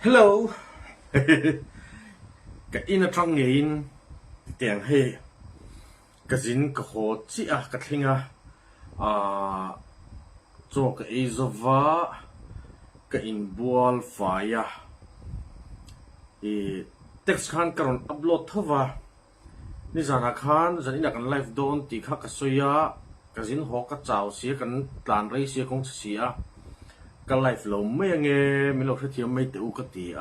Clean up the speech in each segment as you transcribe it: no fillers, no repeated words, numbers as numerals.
Hello. Cái in ở trong nghề in tiếng hệ cái dính cái hồ chị cái thing cho cái izova cái in bual phải thì text khan karon upload thova ni zana khan zani na kan live don ti kha ka soya cái dính ho ka chao sia kan tlan rei sia kong sia cái live lo me nge mi lo thi mai te u ka ti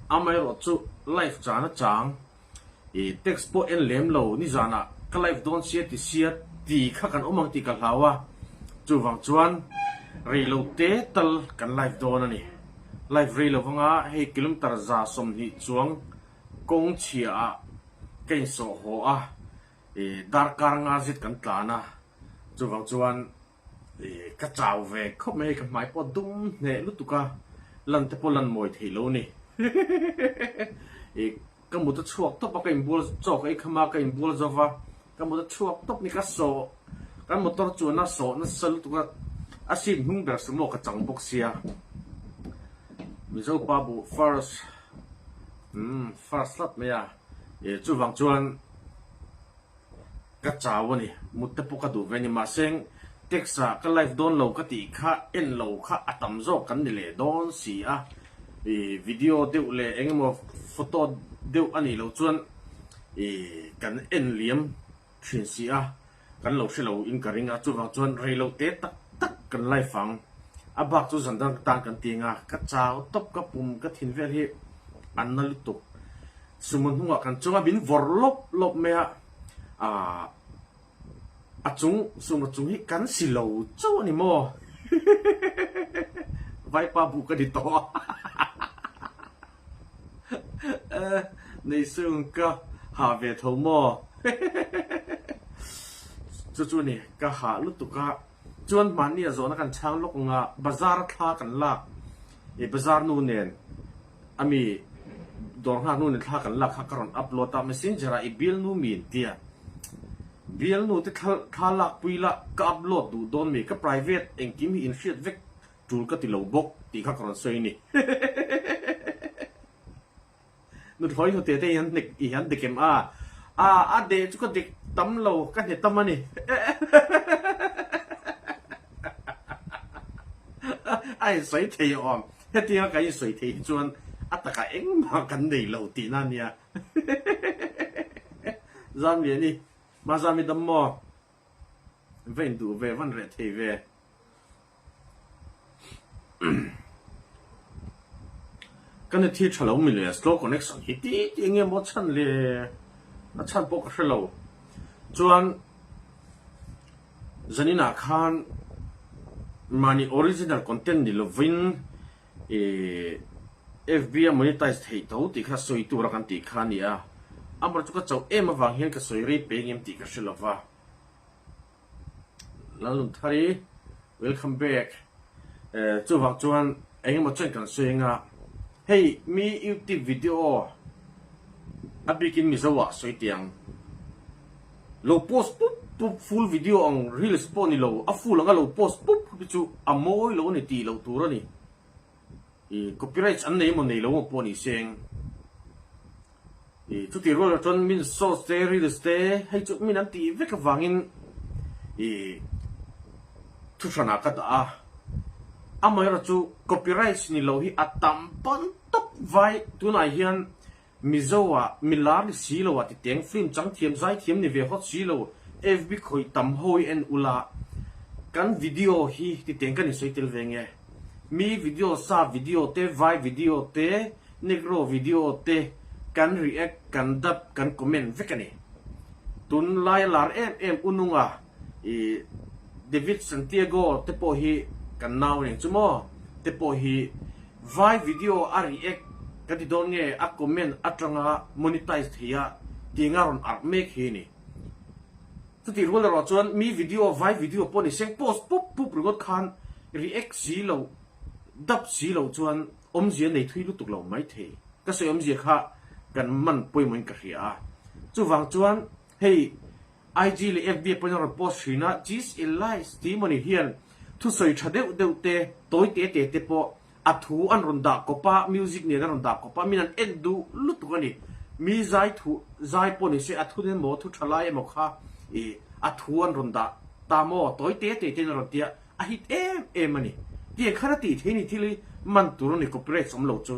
amai ro chu live chana chang e text po en lem lo ni zana ka live don sia ti kha kan omang ti ka hlawa chu wang chuan reload te tal kan live don ani live reload wanga he kilometer za som hi chuang kong chia kein so ho e dar kar nga zit kan tlana chu wang chuan ka chau ve khop me ka mai po dum ne lutuka lan te po lan moi thilo ni ka mu ta chuak to pa ka imbul chok ai khama ka imbul zova ka mu ta chuak top ni ka so ka motor chu na so na sal tuka asim hung ber sumo ka chang bok sia mi zo pa bu first lat me ya chu wang chuan ka chaw ni mu te po ka du ve ni ma seng Texas ka live don lo ka ti kha en lo kha atam zo kan ni le don si video deu le engmo photo deu ani lo chuan kan en liam thin si kan lo se lo in ka ringa chu wang chuan rei lo te tak tak kan live fang abak chu zan dang tang kan tinga ka chaw top ka pum ka thin vel hi an na lutuk sumun hunga kan chunga bin vor lop me chung sung chung hi kan si lo chu ni mo vai pa bu ka di to nei sung ka ha ve tho mo chu ni ka ha lu tu ka chuan man ni zo na kan chang lok nga bazar tha kan la bazar nu nen ami dor ha nu ne tha kan la kha karon upload ta messenger bill nu min tia bill nu te thalak puila ka upload du don me ka private engkim hi in shit vek tul ka ti lo bok ti kha karon sei ni nu thoi ho te yan nek i han de kem a de chu ka dik tam lo ka ne tam ani ai sei thei om he ti ka i sei thei chuan ataka eng ma kan nei lo ti na nia zam ye ni mà ra mi đâm mò về đủ về văn rẻ thì về cái này thì chả lâu mình liền slow connection thì tí nghe một chân liền nó chân bốc cái lâu chuan zanina khan mani original content ni lovin FB monetize thì tàu thì khá soi tu ra kan thì khan ni amar chu ka chau em awang hian ka soiri pengem ti ka shilova lalun thari welcome back chu wang chuan engemaw chen kan soinga hey mi youtube video abikin mi zawa soitiang lo post pup full video ang reels po ni lo a full anga lo post pup chu amoi lo ni ti lo tur ani copyright an nei mo nei lo po ni seng chút tiền rồi cho mình so real hay chút mình ăn tí với cái vàng thu sản nào cả mà ra chú copyright ni lâu hi atam pon top vai tu này hiền mizoa milar xí lâu thì tiếng phim trắng thiêm giải thiêm ni về hot xí lâu FB khoi tam hoi en ula kan video hi thì tiếng cái này soi tel về nghe mi video sa video te vai video te negro video te kan react kan dap kan comment vekani tun lai lar em ununga David Santiago te po hi kan naw ne chumo te po hi vai video a react ka ti don nge a comment atanga monetize thia tingaron ar mek hi ni tu ti rul ro chuan mi video vai video po ni seng post pup rugot khan react si lo dap si lo chuan omjia nei thui lu tuk lo mai the ka se omjia khaกันมันป่วยเหมือนกันเหรอจู่วังจวนเฮ้ย IG หรือ FB เป็นอะไรโพสต์นะจีสอิลไลส์ที่มันเฮียนทุกส่วนชัดเดาเตะตัวเตะปอ อัทูอันรุนดาก็ป้ามิวสิกเนี่ยกันรุนดาก็ป้ามีนั่นเอ็นดูลุตุกันนี่มีใจทูใจปนนี่เสียอัทูเนี่ยหมอทุทลายหมอกค่ะอัทูอันรุนดาตามอตัวเตะเตะเตะนรกเดียอาฮิตมันนี่เดียขนาดที่เทนี่ที่เลยมันตัวนี่ก็เปรี้ยสมโลจู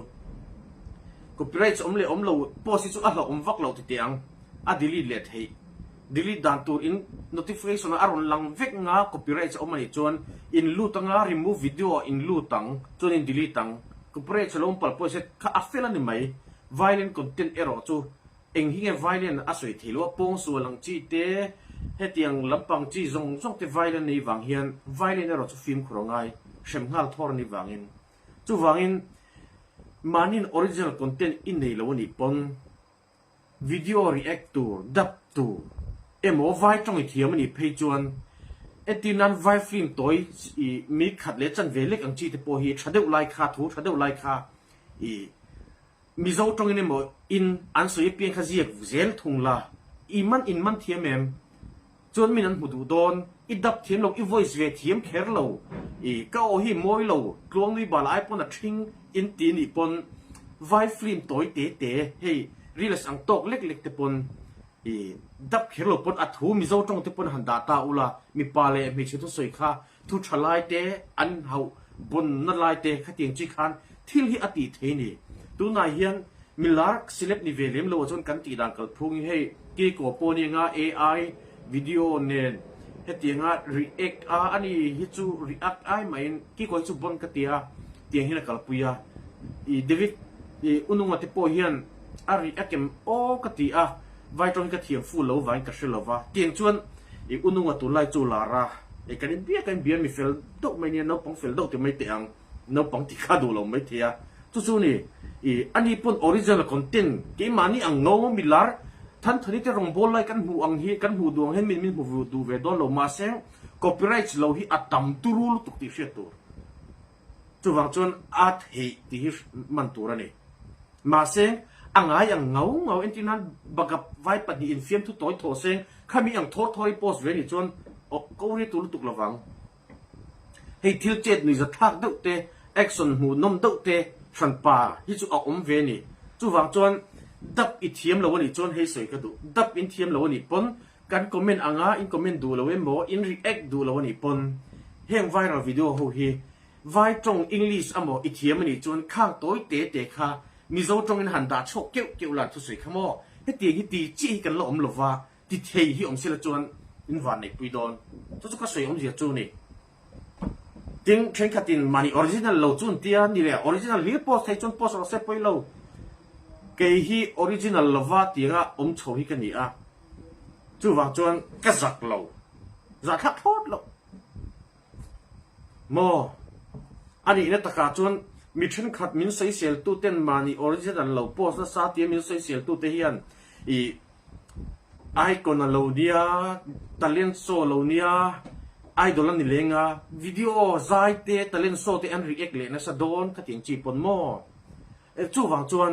ก็เปรี้ยสมเลยโลโพสิจูอัลเราวักเราติเตียงดีลีเลทให้ดีลีดันตัวอิน notification อารมณ์ลังเวกงา copyright ออกมาเนี่ยจวนอินลูตังงา remove video อินลูตังจวนอินดีลีตัง copyright ลงปล่อยโพสิข้าอัฟเฟลันนี่ไหม violent content error จูเองหิ้ง violent อาศัยที่รู้ว่าปงส่วนหลังจีเตเฮตียงลำปังจีจงเต violent ในวังเฮียน violent error จูฟิล์มครองไงเช่นฮัลทอร์ในวังอินจูวังอินมันอิน original content อินในโลนี่ปน video react ตัวดับตัวโมไว้ตรงที่มันนี่เพจวนที่นั้นไว้ฟิล์มตัวมีขัดเล็จันเวเล็กอังจีที่พอฮีชัดเดวไลค์ค่าถูชัดเดวไลค์ค่ามีเจ้าตรงนี้โมอินอันสุยเพียงแค่เสียกเซลทุงละมันเทียมเอ็มจนมีนั้นหูดูโดนดับเทียมเราvoice เวเทียมแคร์เราก็เอาหิมวยเรากลวงนี่บาลายปนทิ้งตีนี่ปนไว้ฟิล์มตัวเตะเฮ้ยรีเลสอังตกเล็กๆแต่ปนดับเขียนลบปนอัดหูมีเจ้าจงที่ปนหันดาตาอุลามีปาเลมีเชื้อสวยข้าทุชลายเตอันเฮาบนนั่นลายเตขัดยังจีคันที่ที่อดีตเทนี่ตัวนายเฮียนมิลาร์สิเล็บนิเวเลมโลจนกันตีดังกับพรุ่งให้กีโกโปนี่งา AI วิดีโอเนี่ยเฮตียงา react อันนี้ฮิจู react ไอไม่กีโกจูบนกันตีเตียงเฮียนกับปุยเดวิดอุนุงติโปเฮียนreact เกมโอกันตีไว้ตรงกับเทียมฟูโลไว้กับเชลวะเตียงชวนอุนุงตัวไล่จูลาระกันเบียมีเฟลดอกไม่เนี่ยน้องปังเฟลดอกที่ไม่เตียงน้องปังที่ข้าดูเราไม่เทียจู่ๆนี่อันนี้เป็นออริจินัลคอนเทนต์เกมมันนี่อังเงามิลาร์ท่านทนี่จะรองบอลไล่กันหูอังฮีกันหูดวงให้มีหูดูเวดอนเรามาเซงคอปปี้ไรท์เราฮีอัดตำตุรุลตุกติเชตัวจู่ว่าจนอัดเฮที่มันตัวนี่มาเซงอังไงอังเงาเอ็นที่นั้นบังกับไว้ปฏิอินฟิล์มทุกตัวโถเซงข้ามีอังโทษโพสเวนี่จนก็เรียกตัวตุกระวังให้ทิลเจ็ดนี่จะทักดุเตะแอคชั่นหูนมดุเตะฉันป่าที่จะออกเวนี่จู่วังจนดับอิเทียมแล้ววันนี้จนให้สวยกระดูดับอินเทียมแล้ววันนี้ปนการคอมเมนต์อ่างอินคอมเมนต์ดูแล้วเว้ยโมอินรีแอคดูแล้ววันนี้ปนเฮงไวรัลวิดีโอหูฮีไวตรงอังกฤษอ่ะโมอิเทียมวันนี้จนข้างตัวเตะค่ะมีเจ้าตรงนั้นหันดาโชกเกี่ยวหลังทุกสิ่งข้ามให้เตียงให้ตีจี้กันล้มหลบว่าที่เทให้อมเสลจวนอินวันในปีดอนทุกก็สวยอมเสียจูนี่ถึงเช่นขัดอินมันนี่ออริจินัลเราจวนเตียนี่แหละออริจินัลรีโพสให้จนโพสเราเซฟไปเราเกย์ฮีออริจินัลเราว่าเตียงอมโชว์ให้กันนี่จู่ว่าจวนก็จักเราจักทักโทษเราโมอันนี้เนี่ยตะการจวนมีเช่นขัดมินใส่เสียตู้เต้นมานี่ออริจินัลเราโพสต์ซาเตียมินใส่เสียตู้เตียนไอคอนเราเนี่ยตะเลียนโซเราเนี่ยไอดอลนี่เลงวิดีโอใจเตะตะเลียนโซเตอันรีเอ็กเลนะสะดอนขัดยังจีปนโมจู่วังจวน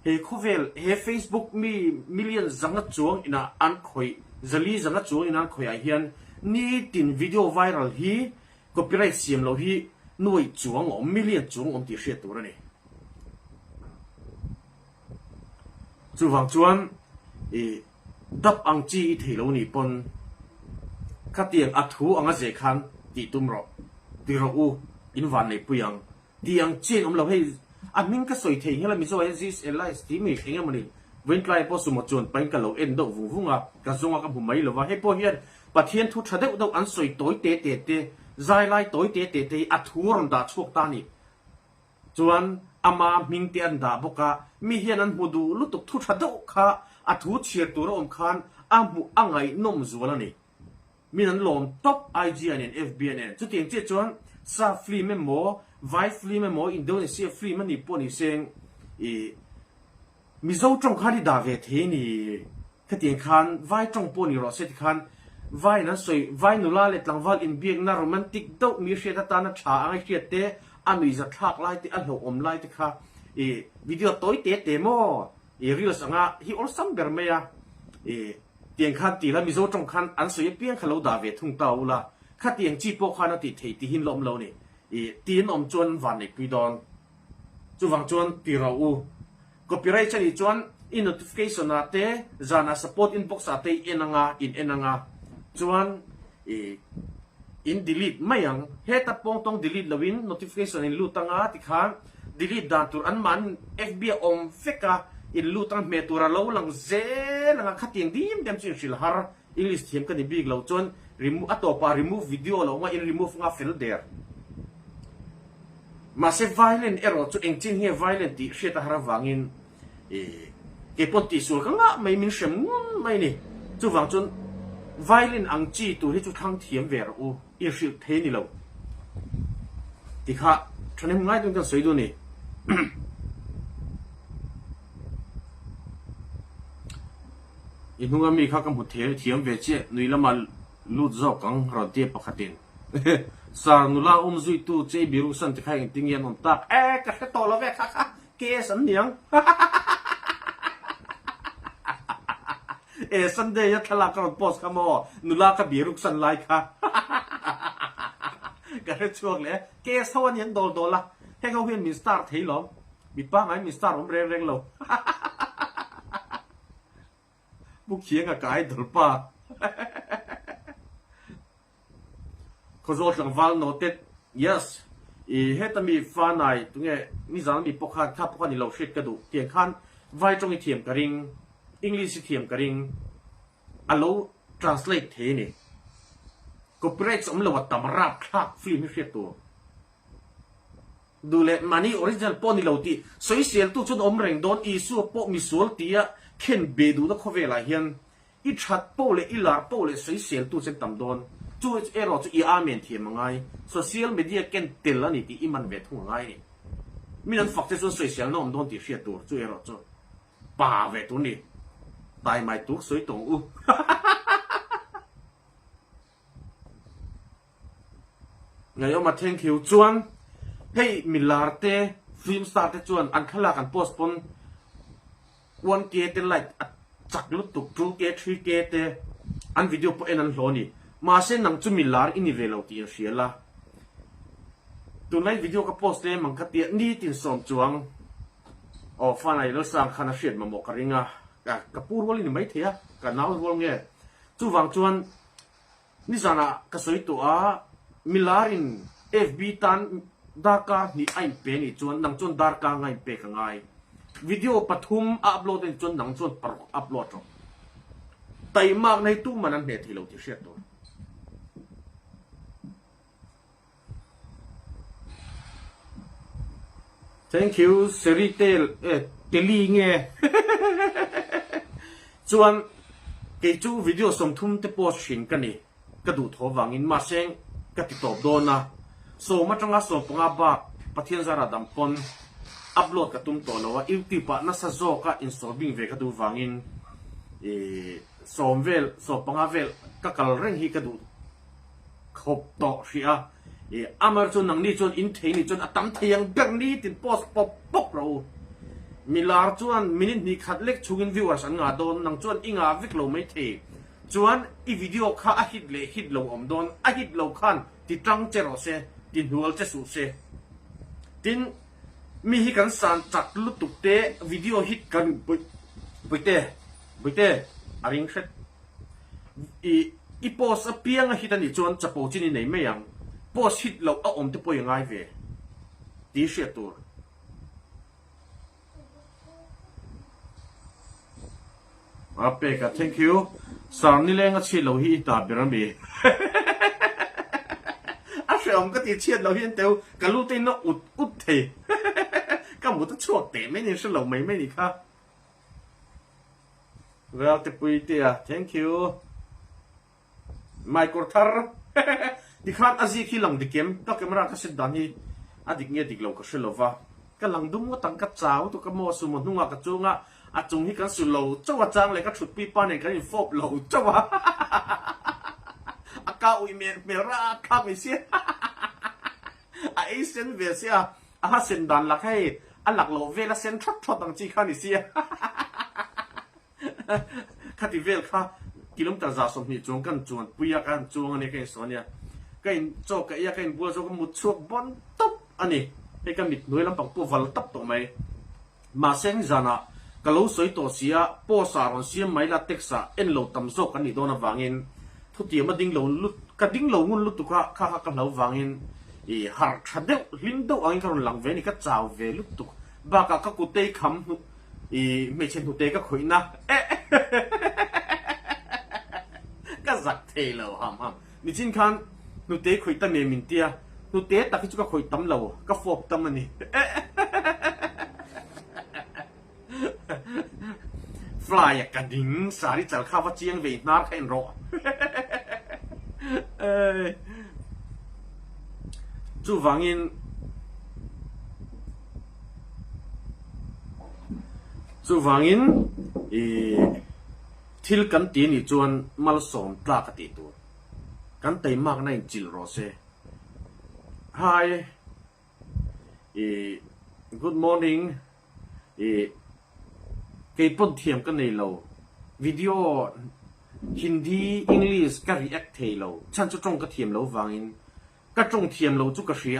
เฮคูเวลเฮเฟซบุ๊กมีมิลเลียนจังจวงอินะอันคอยจะลีจังจวงอินะคอยไอเฮียนนี่ตินวิดีโอไวรัลฮีก็เปรียบเสียมเราฮีหน่วยจวงมิลเลียนจวงที่เสียตัวนี่จู่วังจวนดับอังจีเทโลนี่ปนข้าเตียงอัดหูอังเจคันตีตุมรอตีรออูอินวันในปุยังตีอังเจนเราให้อันมิงก็สวยเทียงเรามีโซ่เอซิสเอลไลส์ที่มีเองมันนี่เว้นไกลพอสมจวนไปกันเราเอ็นดอกวุ้งกระทรวงกับผมไม่หรือว่าให้พอเฮียนปะเทียนทุกชาติเราอันสวยตัวเตะใจไล่ตัวเตะอัดหูรำดาชวกตานี่จวนอามามิงเตียนดาบกะมีเฮียนันหูดูลุตุกทุกชาติค่ะอัดหูเชียร์ตัวเราอมคันอาบุอังไงนมจัวแล้วนี่มีนั้นลมท็อป IGN FBN จุดที่เจ็ดจวนซาฟรีเมโมไวฟรีเมโมอินโดนีเซียฟรีมันนี่ปนนี่เซงมีเจ้าจงคันที่ดาเวทนี่ขัดยังคันไวจงปนนี่รอเสร็จคันไวนั้นสวยไวนุลาเล็ดหลังวัลอินเบียงน่าโรแมนติกดอกมีเชียร์ตาหน้าชาอังเชียร์เตะอันนี้จะทักไล่ที่อันหัวอมไล่ที่ค่ะวิดีโอตัวเตะโมรีลสังฮีออลซัมเบอร์เมียเตียงขัดตีแล้วมีโซ่จงขันอันสวยเพียงขลุ่ดาเวทุ่งเตาละขัดเตียงจีโปขันติเทติหินลมเราเนี่ tin om chuan van nei pi don chu wang chuan pi ro u copyright chani chuan in notification ate zana support inbox ate enanga chuan in delete mayang heta pong tong delete lawin notification in lutanga tikhan delete dan tur an man fb om feka in lutang me tura lo lang ze langa khating dim dem chi shil har english thiem kan big lo chon remove atopa remove video lo nga in remove nga fill there ma se violent error chu engchin he violent ti sheta har wangin ke pon ti sul kanga mai min shem mai ni chu wang chun violent ang chi tu hi chu thang thiam ver u i shil the ni lo ti kha thane ngai tung ta soi du ni inunga mi kha kam hu the thiam ve che nui lama lu zo kang ro te pakhatin sar nula zui tu che biru san ti khai ting yan on tak ka to lo ve kha ke san niang Sunday ya thala ka post ka mo nula ka biru san lai kha ka re chuak le ke sawan yan dol la he ka huen min start thei lo mi pa ngai min start om reng lo bu khiang ka kai dol pa ko zo tlang val no tet yes heta mi fa nai tu nge ni zang mi pokha kha pokha ni lo shit ka du tiang khan vai trong i thiam ka ring english thiam ka ring alo translate the ni copyright om lo wat tamrap khak film mi hriat tu du le mani original pon ni lo ti social tu chun om reng don i su po mi sul tia khen be du da khovela hian i that po le i lar po le social tu chen tam don chu ero chu i amen thiam ngai social media ken tel ani ti iman ve thu ngai ni minan fakte chu social nom don ti hriat tur chu ero chu pa ve tu ni tai mai tu soi tong u ngai oma thank you chuan hey milarte film star te chuan an khala kan postpone 1k te like chak lu tuk 2k 3k te an video po enan hloni ma se nang chu milar ini velo ti hriala tunai video ka post le mangkhatia ni tin som chuang o fanai lo sang khana hriat ma mo karinga ka pur wal ni mai thea ka naw wal nge chu wang chuan ni sana ka soi tu a milarin fb tan daka ni ai pe ni chuan nang chuan dar ka ngai pe ka ngai video pathum upload en chuan nang chuan par upload ro tai mak nei tu manan he thilo ti hriat to thank you seritel teli nge chuan ke chu video som thum te post shin ka ni ka du tho wangin ma seng ka ti top do na so ma tanga so panga ba pathian zara dam pon upload ka tum to lawa youtube pa na sa zo ka install bing ve ka du wangin somvel so panga vel ka kal reng hi ka du khop to ria amar chun nang ni chun in thei ni chun atam theyang bang ni tin post pop pop ro milar chuan minute ni khat lek chungin viewers an nga don nang chuan inga vik lo mai the chuan I video kha a hit lo om don a hit lo khan ti tang chero se tin hual che su se tin mi hi kan san chak lu tuk te video hit kan buite aring khet I post a piang a hit ani chuan chapo chini nei me yang post hit lo a om te poi ngai ve ti she tur apeka thank you sarni lenga chi lo hi ta birami a shom ka ti chiat lo hian teu kalu te no ut the ka mu ta chuak te me ni se lo mai me ni kha well te pui te thank you mai kor thar di khat azi khi lang dikem ka camera ka sit dan hi adik nge dik lo ka shilova ka lang dum ngo tang ka chaw to ka mo su mo nunga ka chunga a chung hi kan su lo chawa chang le ka thut pi pa ne ka in fop lo chawa a ka ui me ra ka me sia a sen ve sia a ha sen dan la khai a lak lo ve la sen thot thot dang chi kha ni sia khati vel kha kilometer za som ni chung kan chuan puya kan chung ani ke sonia cái cho cái cái bùa cho cái một chuột bon tóc anh ấy cái cái mít nuôi làm bằng bùa vào tóc tụi mày mà sen ra nè cái lấu sấy tổ xía po sa rồi xía máy là texas en lấu tầm sốc cái này đó là vàng in thu tiền mà đinh lấu lút cái đinh lấu ngun lút tụi khá cái lấu vàng in ý hạt hạt đeo linh đâu anh còn lằng về này cái chảo về lút tụi ba cả các cụ tây khăm ý mấy trên cụ tây các khối na cái giặc thề lầu hàm mình xin khăn cụ tây khối ta mềm mình tia cụ tây ta cái chút các khối tấm lầu các phộp tấm này fly cả đỉnh xả đi chở khao phát chiang về nát khen rõ chú vàng in thil kan ti ni chuan mal som tla ka ti tu kan tei mak na in chil ro se hi good morning cái bọn thiểm cái này lâu video Hindi English cái react thế lâu chân cho trong cái thiểm lâu vàng in cái trong thiểm lâu chút cái gì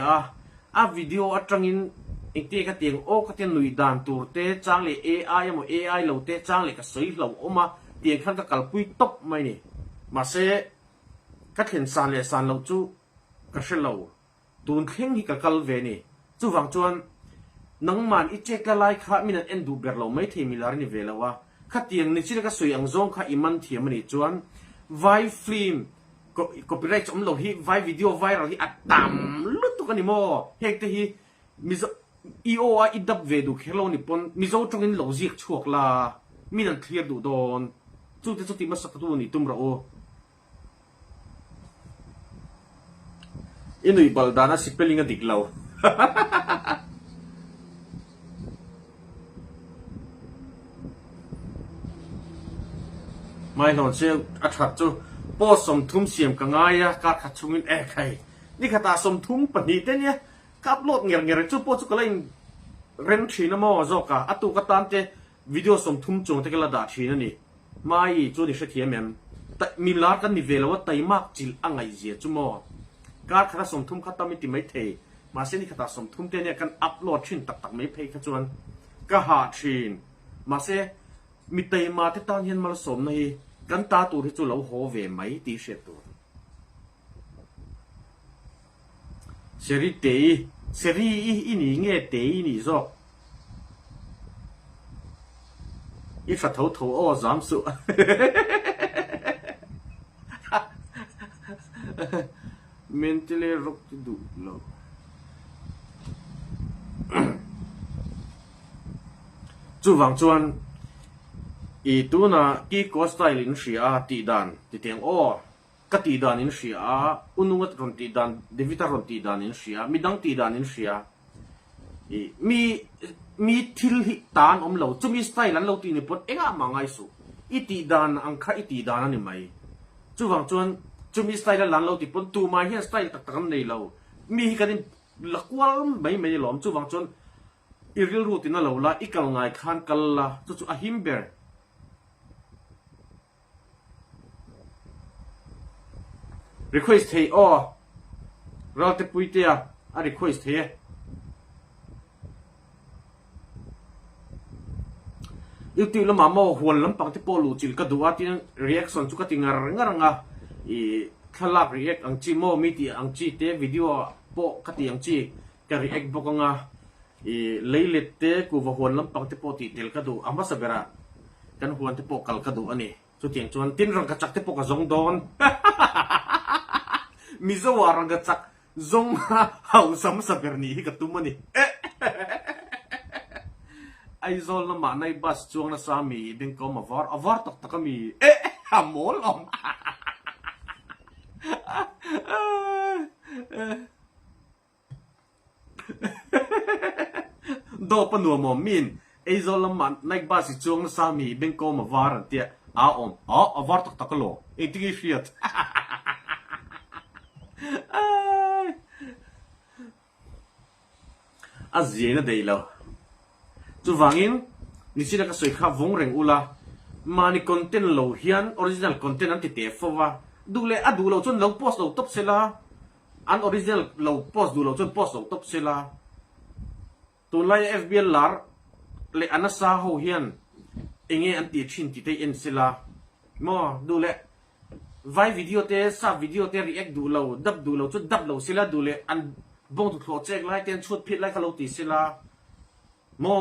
video ở trong in cái tiếng ô cái tiếng nuôi đàn tour te trang lệ AI mà AI lâu te trang lệ cái sấy lâu mà tiếng khăn cái calcui top mày nè mà sẽ cái thiểm sàn lâu chú cái sẽ lâu tuần khen thì cái cal về nè chú vàng chuan nang man i check la lai kha min an endu ber lo mai themi lar ni vela wa kha tiang ni chi ka sui ang zong kha iman thiam ni chuan vai film copyright om lo hi vai video viral hi atam lut to kan ni mo hek te hi mizo io a idap ve du khelo ni pon mizo tong in lo zik chuak la min an clear du don chu te chu ti ma sak tu ni tum ra o inui baldana sipelinga diklo mai lon se a that chu po som thum siam ka ngai ya ka kha chungin e khai ni khata som thum pani te nia ka upload nger chu po chu ka lain ren thina mo zo ka atu ka tan te video som thum chung te ka la da thina ni mai chu ni se thiam em ta mi la kan ni vela wa tai mak chil angai zia chu mo ka khata som thum khata mi ti mai the ma se ni khata som thum te nia kan upload thin tak mai phei kha chuan ka ha thin ma se mi tei ma te tan hian mal som nei kan ta tu ri chu lo ho ve mai ti she tu seri ini nge te ni zo i fa thau o zam su mentally rock to do lo chu wang chuan i tu na ki ko style in ria ti dan ti teng o ka ti dan in ria unungat ron ti dan devita ron ti dan in ria midang ti dan in ria i mi thil hi tan om lo chu mi style an lo ti ni pot enga mangai su i ti dan ang kha i ti dan ani mai chu wang chuan chu mi style lan lo ti pon tu mai hi style tak tak nei lo mi hi kanin lakwal mai lom chu wang chuan i real route na lo la ikal ngai khan kal la chu a himber request hey ralte puitea a request hey YouTube lama mo huan lampang te polu chil ka duwa tin reaction chu ka tingar ngaranga i khalak react ang chi mo mi ti ang chi te video po ka ti ang chi ka react bokanga i leilet te ku wa huan lampang te po ti tel ka du ama sabera kan huan te po kal ka du ani chu tiang chuan tin rang ka chak te po ka zong don mizo warang ka chak zong hau sam saberni hi ka tumani ai zol na ma nai bas chuang na sami ding ko ma avar tak takami amol om do panu mo min ai zol na ma nai bas chuang na sami ding ko ma var tia a om avar tak takalo e tigi fiat azina deilo chu wangin ni sina ka soi kha vong reng ula mani content lo hian original content an ti te fowa dule adu lo chon lo post lo top sela อันออริจินัลเราโพสดูเราจนโพสเราตบเสลาตัวไล่ FBL ลาร์เลยอันนั้นซาโฮเฮียนเองอันตีชินติเตเอ็นเสลามอดูเลยไว้วิดีโอเตะซับวิดีโอเตะรีแอคดูเราดับดูเราจนดับเราเสลาดูเลยอันบงถูกโหลดแจกไล่เต้นชุดพิษไล่เขาเราตีเสลามอ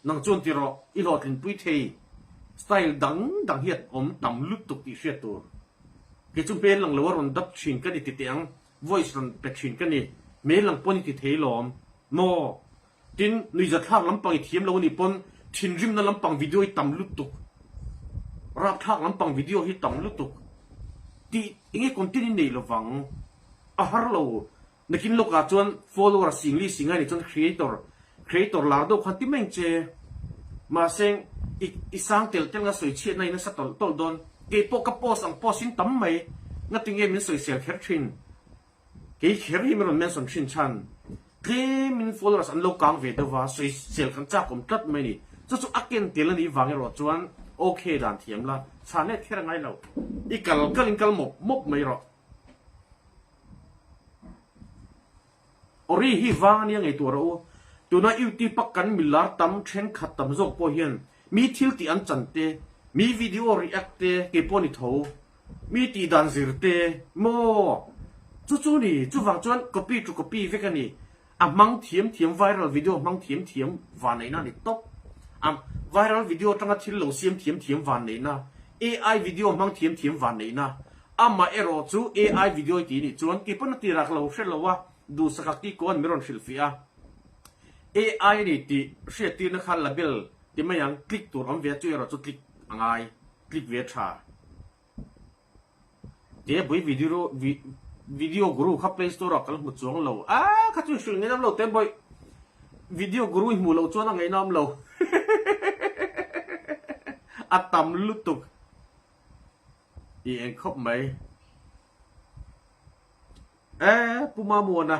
นังจวนติรออีหลอดลินปุยเทสไตล์ดังเฮียดต่ำลุกตุกตีเชียตัวเกจุเป็นหลังเลวรอนดับชินกันติดเตียง voice รอนเป็ดชินกันนี่เมหลังปนติดเทลอมมอจินนุยจะทักลำปังอีเทียมเรานี่ปนชินริมนั่นลำปังวิดีโอต่ำลุกตุกรับทักลำปังวิดีโอที่ต่ำลุกตุกตีเงี้ยคนที่นี่ในระวังอาหารเรานักกินโลกาจวน follower สิ่งลีสิ่งไงนี่จน creator ลาร์ดคนที่แม่งเจมาเซงอีสังเตลงาสวยเชียในนั้นสัตว์ตลโดนเก็บปกโพสังโพสินตั้มไหมงั้นถึงเงี้ยมันสวยเสียเขชินเกี่ยเขริมันมันสนชินชันเกี่ยมัน followers อันโลกังเวทว่าสวยเสียกันจากผมตัดไหมนี่จู่ๆอักเกนเตลนี่วางให้รอจวนโอเคด่านเทียมละชาเน็ตแค่ไงเราอีกลิงหมกไม่รอโอรีฮีวางนี่ยังไงตัวเราตัวนั้นอยู่ที่ปักกันมิลลาร์ตั้มเชนขัดตั้มจกพอเห็นมีทิลที่อันจันเตมีวิดีโอรีแอคเตเก็บปนิทูมีตีดันซิร์เตโมจู่ๆนี่จู่ฟังจวนcopyเวกันนี่มังเทียมไวรัลวิดีโอมังเทียมวันไหนน่ะนี่ตบไวรัลวิดีโอตั้งแต่ที่เราเสียมเทียมวันไหนน่ะ AI วิดีโอมังเทียมวันไหนน่ะมาเอโรจู่ AI วิดีโอที่นี่จวนเก็บปนตีรักเราเชื่อเราว่าดูสักทีก่อนไม่รอนฟิลฟิอาAI นี่ที่เสียตีนะครับลับเบลที่ไม่ยังคลิกตัวเราเวียจุยเราจะคลิกง่ายคลิกเวียชาเดี๋ยวบุยวิดีโอกรูขับ Play Store เราก็ลงมาจวงเราข้าจุยสิ่งนี้น้ำเราเต็มบุยวิดีโอกรูหิมูเราจวงอะไรน้ำเราตำลุตุกเองครบไหมปูมามัวนะ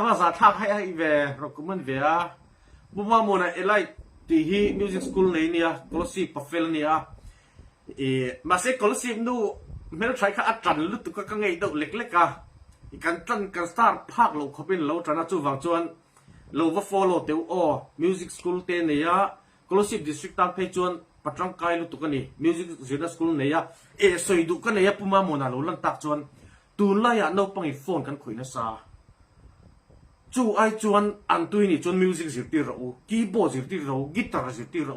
ภาษาทักให้เวเราก็มันเวบุมาโมนะเอไลที่ฮีมิวสิกสคูลเนี่ยคลอสิปัฟเฟลเนี่ยมาเสกคลอสินูเมื่อใช้ข้าอัดจันลุตุก็ไงดอกเล็กๆอีกันจันกันสตาร์ภาคเราเขาเป็นเราจันนะจูวังจวนเราว่า follow เตียวมิวสิกสคูลเตเนี่ยคลอสิดิสทริกต์ตามเพจจวนปัจจังไกลลุตุกันนี่มิวสิกสคูลเนี่ยสวยดูกันเนี่ยปุมาโมนะเราลันตักจวนตูนไล่อะเราปังอีโฟนกันคุยนะซาจู่ไอจวนอันตุยนี่จวนมิวสิกสิตีเราคีย์บอร์ดสิตีเรากีตาร์สิตีเรา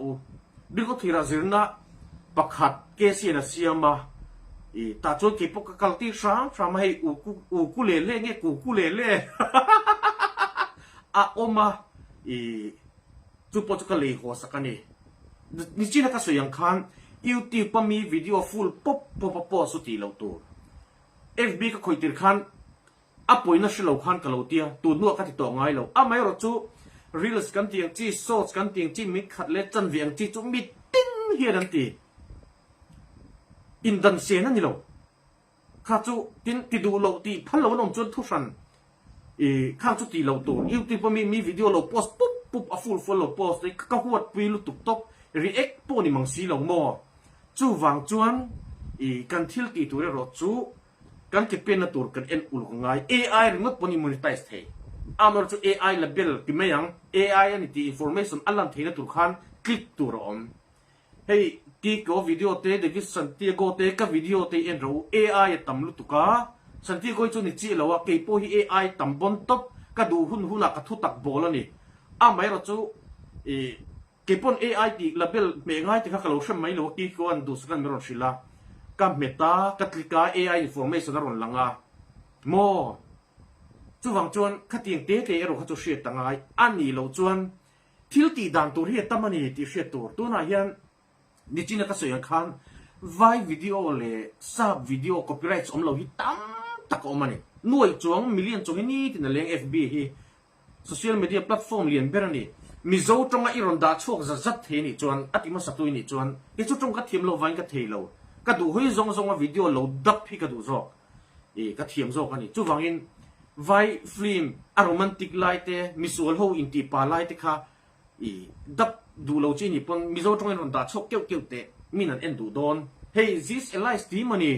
ดิก็ทีละสินะปักขัดเกษียณเสียมาตาจวนเก็บปกกัลตีช้ำให้อูกูเล่เงี้ยกูเล่โอมาจู่ปอจุกเล่หัวสักนี่นี่จีน่าก็สวยอย่างคันยูทูบมีวิดีโอฟูลป๊อสุดที่เราตัว FB ก็คอยติดคันป่วยนั่นสิเราขันกับเราเตียตัวนัวกันที่ตัวง่ายเราไม่เราจู่รีลส์กันเตียงจีโซสกันเตียงจีมิดขัดเล็ดจันเวียงจีจู่มิดติ้งเฮียนันตีอินดันเซียนั่นนี่เราข้าจู่ติดูเราตีพันเราลงจนทุกสันข้างจู่ตีเราตัวยูทูบมีวิดีโอเราโพสปุ๊บฟูลเราโพสเลยก็หัวปีลุตุกตบรีแอคพวกนี้มังสีเราโม่จู่วางจวนกันทิลตีตัวเราจู่กันที่เป็นตัวกันเอ็นอุลกงไง AI เรื่องนั้นปนิมันได้สิเราจะ AI ลับเบลที่ไม่ยัง AI นี่ที่ information อันนั้นที่นั่นตัวขันคลิกตัวเราเฮ้ยที่ก็วิดีโอเตะเด็กสันติโกเตะกับวิดีโอเตะเอ็นเรา AI ตั้มลุตุกาสันติโกจุนิจิเราว่าเกี่ยวกับ AI ตั้มบนท็อปก็ดูหุ่นนักทุตักบอลนี่ไม่เราจะเกี่ยวกับ AI ที่ลับเบลไม่ง่ายที่ข้าเราใช่ไหมเราที่ก็อันดูสักนั้นไม่รอดสิละกับเมตากัตลิกา AI information นั่นหลังโมจู่วังจวนขัดยังเตะเราขัดจะเสียตั้งไงอันนี้เราจวนทิลตีดันตัวเรียตั้มมันนี่ที่เสียตัวนั้นยันนี่จีน่าก็สวยคันไววิดีโอเลยซับวิดีโอ copyright เราฮิตตั้มตักออกมาเนี่ยหน่วยจวงมิลเลียนจวงนี่ที่นั่นเลี้ยง FB ฮี social media platform เลี้ยงเบอร์นี่มิโซตรงไอ้รอนดาช่วงจัดเทนี่จวนอติมาสักตัวนี่จวนที่จุดตรงกับทีมเราไว้กับเทเราก็ดูให้ส่งวิดีโอเราดับให้ก็ดูซอกก็เทียมซอกกันนี่จู่ฟังอินไวฟิล์มโรแมนติกไลท์เตมิสวลโฮอินติปาไลท์เตค่ะดับดูเราจีนี่ปนมิโซตรงนั้นดัดชกเกี่ยวเตมีนั่นเอ็นดูโดนเฮ้ย this Elias ที่มันนี่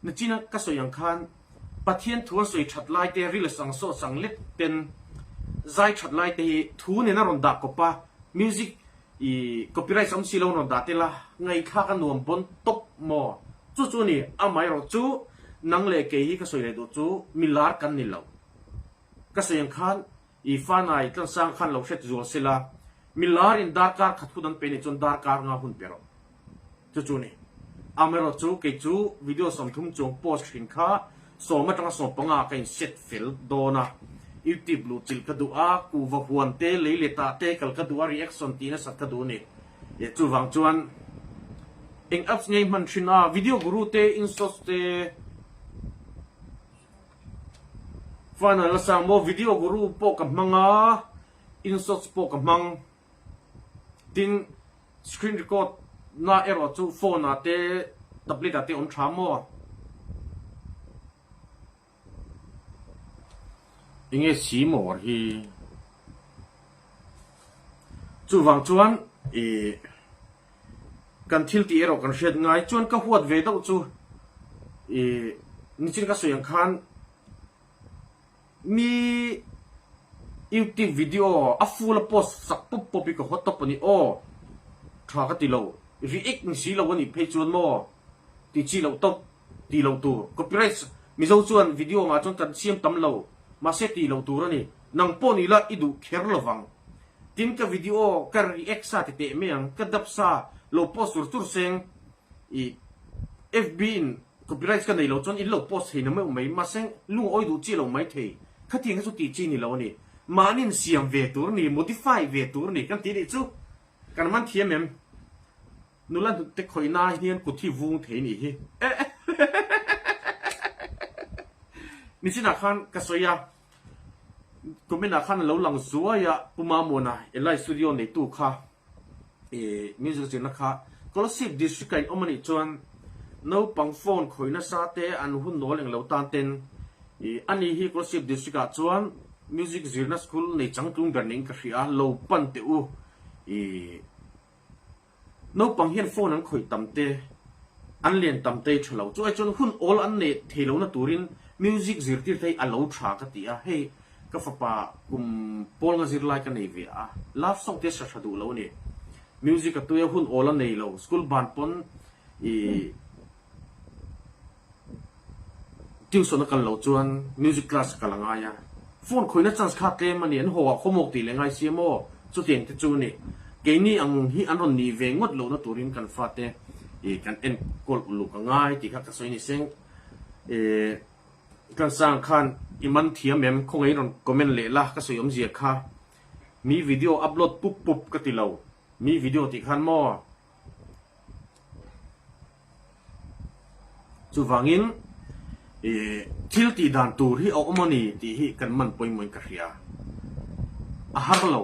นจีนก็สวยอย่างคันประเทศทวนสวยชัดลายเตริลสังโซสังเล็ดเป็นใจชัดลายเตทูเนี่ยน่ารอนดักกว่ามิวสิกcopyright สมศิลป์นนดาเตละไงข้ากันนวมบนตบหมอจู่นี่อาไม่รู้จู่นังเล็กเฮีก็สวยเลยดูจู่มิลาร์กันนี่เราก็สวยอย่างคันฟ้าในตั้งสร้างคันเราเช็ดจูเสละมิลาร์อินดาร์การขัดทุนเป็นจนดาร์การงาหุ่นเปรอจู่นี่อาไม่รู้จู่เกจู่วิดีโอสมทุ่มจงโพสต์ขึ้นข้าสมมาตั้งสมปังอากันเซตฟิลโดนะยูทูบลูจิลกระดูอากูวะฮวนเตเลยเลตาเตกัลกระดูอารีแอคชั่นตีนะสักกระดูนี่จู่วังจวนเอ็งอัพไงมันชินาวิดีโอกรูเตอินสต์เตฟันละสังโมวิดีโอกรูโปกับมังอาอินสต์โปกับมังตินสกรีนรีคอร์ดน่าเอรอจู่โฟนอาเตตับลิตาเตออนทรามโม应该สีหมอที่จู่วังจวนกันทิลตีเอรอกันเช็ดง่ายจวนก็หัวเวดเอาจู่นี่จริงก็สวยอย่างคันมียูทูบวิดีโออัฟฟูลโพสสักปุ๊บปุ๊บก็หัวตบปนี่โอ้ทากันตีเรารีเอ็กนี่สีเราวันนี้เพจจวนโม่ตีจีเราตบตีเราตัวก็เป็นไรมิจวนวิดีโอมาจนกันเสียมตำเรามาเสตีเราตัวนี่นังปนี่ละอิดูเคร์ลวังทีมกับวิดีโอการรีแอคซาติเตะเมียงกระดับซาโลโพสต์ตัวเซงFB ก็เป็นไรกันในเราจนอินโลโพสต์เห็นไม่มาเซงลุงอ้อยดูจีเราไม่เทขัดทิ้งกันสุดตีจีนี่เรานี่มานินเสียมเวตัวนี่ modify เวตัวนี่กันตีดิจูกันมันเทียมเอ็มนู่นละเด็กคอยน่าเฮียนกุที่วุ้งเทนี่นี่สินะคันกษยาก็ไม่น่าคันเราหลังสวยอะปุ่มามนะไลฟ์สตูดิโอในตู้ค่ะมิวสิกจีนะคะก็รู้สึกดิสกันอมันอีจวนน้องปังโฟนคอยน่าซาเตอันหุ่นโนเล่งเราตันเต็นอันนี้ฮีก็รู้สึกดิสกันจวนมิวสิกจีนัสคูลในจังตุงแบบนี้ก็คือเราปั่นเตอูน้องปังเฮียนโฟนนั้นคอยตั้มเตอันเลียนตั้มเตชเราจวนหุ่นโอลอันเนี่ยเทเราหน้าตูรินมิวสิกจีที่ไทยอัลลูชากติอ่ะเฮ้ก็ฟ้าป่ากุมโพลงจีร์ไลกันในเวียลาฟส่งเทสชาดูเราเนี่ยมิวสิกตัวอย่างหุ่นโอลันในเราสกูลบานปนทิวส่วนกันเราจวนมิวสิกคลาสกันละไงอ่ะฟอนคุยนัดจันสกัดเต็มมันเนี่ยหัวข้อมูลตีเลยไงเสียโม่จุดเด่นที่จูนี่เกนี่อังฮีอันรอนนี่เวงดเราหน้าตัวรินกันฟาเตกันเอ็นกอลลูกง่ายที่ข้าก็สวยนี่เซ็งกันสร้างคันอิมันเทียมเอ็มคงไอ้รอนคอมเมนต์เละก็สวยอมเสียค่ะมีวิดีโออัพโหลดปุ๊บก็ติเรามีวิดีโอที่ขันหม้อจู่ฟังอินทิลตีดันตูที่ออกมานี่ที่กันมันป่วยเหมือนกันเฮียฮัลโหล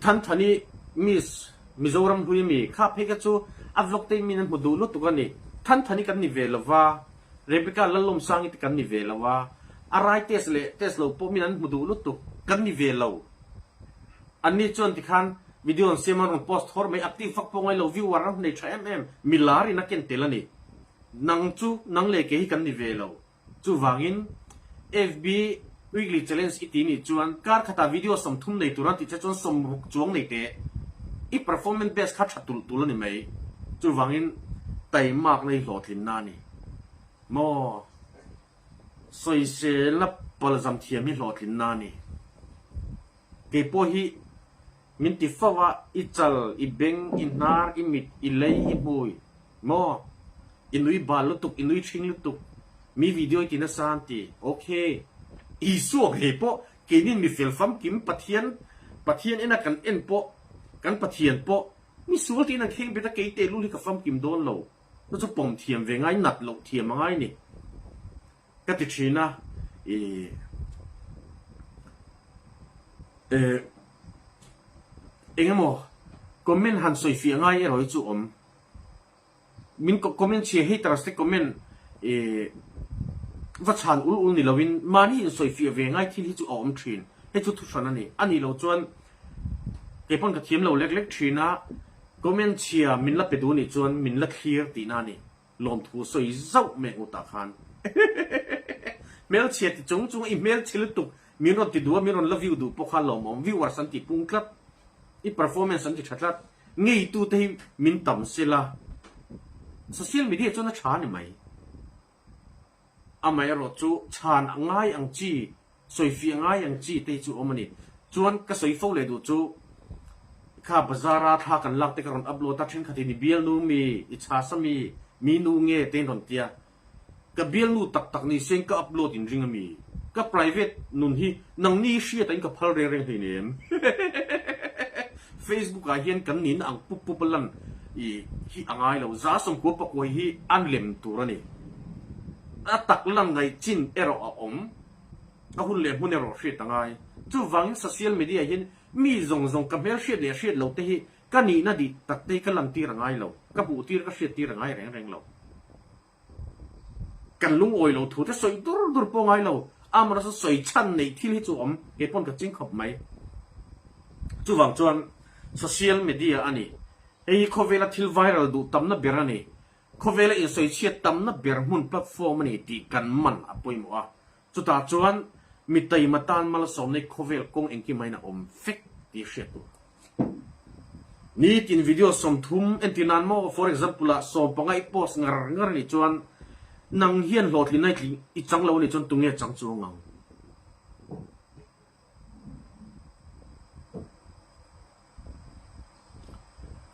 ท่านนี้มิโซรัมคุยมีข้าเพกจูอัพโหลดเต็มมีนั่นมาดูลุตุกันนี่ท่านนี้กันนิเวลว่าเรเบก้าลัลลมสังอิตกันนิเวลว่าอะไรเทสโลพวกมีนั่นมาดูลุตุกันนิเวลว่าอันนี้จวนที่ขันวิดีโอเสียมันโพสต์ฮอร์ไม่อัพที่ฟักพงไอเราวิววาร์ในใช้มิลารีนักเก็นเตลันนี่นังเล็กให้กันนิเวลเราจู่วางอิน FB Weekly Challenge อีทีนี่จวนการขัดวิดีโอสมทุนในตัวนั้นที่จะจวนสมรุกจวงในเตะอี performance base ขัดชัดตุลนี่ไหมจู่วางอินไต่มากในหลอดลินนานี่มอสวยเสียลับปลจำเทียมีหลอดลินนานี่เก็บพวกฮีมินติฟ้าว่าอิจัลอิเบงอินาร์อิมิดอิเลย์อิบุยมออินุยบาลุตุกอินุยชิงลุตุกมีวิดีโอที่น่าสันติโอเคอีส่วนเห็บพวกเกนินมีฟิลฟัมกิมปะเทียนเอ็นกันเอ็นพวกกันปะเทียนพวกมีส่วนที่นั่งเข่งไปตะเกียเตลุลิกับฟัมกิมโดนโลแล้วจะปมเทียมเวง่ายหนัดโลเทียมมาง่ายนี่ก็ติดชีนะเองมั้งคอมเมนต์หันสวยฟีง่ายเหรอจู่มินคอมเมนต์เชียร์ให้ตรัสต์คอมเมนต์ว่าฉันอุ่นนี่เราวินมานี่สวยฟีเวง่ายที่ที่จู่ทรีนให้จู่ทุกชนนี่อันนี้เราจวนเก็บพอนกับทีมเราเล็กๆทรีนะคอมเมนต์เชียร์มินละไปดูนี่จวนมินละเคลียร์ตีน่านี่ lom thu soi zau me uta khan mail chat chung chung email chil tu minon ti du minon love you du pokha lom viewer san ti pungklat i performance san ti thatlat ngei tu te min tam sila social media chona chani mai amai ro chu chan angai ang chi soi fi angai ang chi te chu omani chuan ka soi fo le du chu kha bazara tha kan lak te karon upload ta thin khati ni bial nu mi I cha sami mi nu nge te non tia ka bial nu tak tak ni sen ka upload in ring mi ka private nun hi nang ni shia ta in ka phal re reng hi nem Facebook a hian kan nin ang pup pupalan I hi angai lo za som ko pa ko hi an lem turani atak lang ngai chin ero a a hun le hun ero hri tangai chu wang social media hian mi zong zong ka mel hriat le hriat lo te hi ka ni na di tak te ka lam ti rangai lo ka bu tir ka hriat ti rangai reng reng lo kan lung oi lo thu te soi dur dur po ngai lo amara so soi chan nei thil hi chu ke pon ka ching khop mai chu wang chuan social media ani ei khovela thil viral du tamna berani khovela in soi chiat tamna ber mun platform ani ti kan man apoi mo a chu ta chuan mitai matan mal som nei khovel kong engki maina fek ti hriat tu ni tin video som thum entinan mo for example a som pangai post ngar ngar ni chuan nang hian lot li nai tling I chang lo ni chon tunge chang chu ngang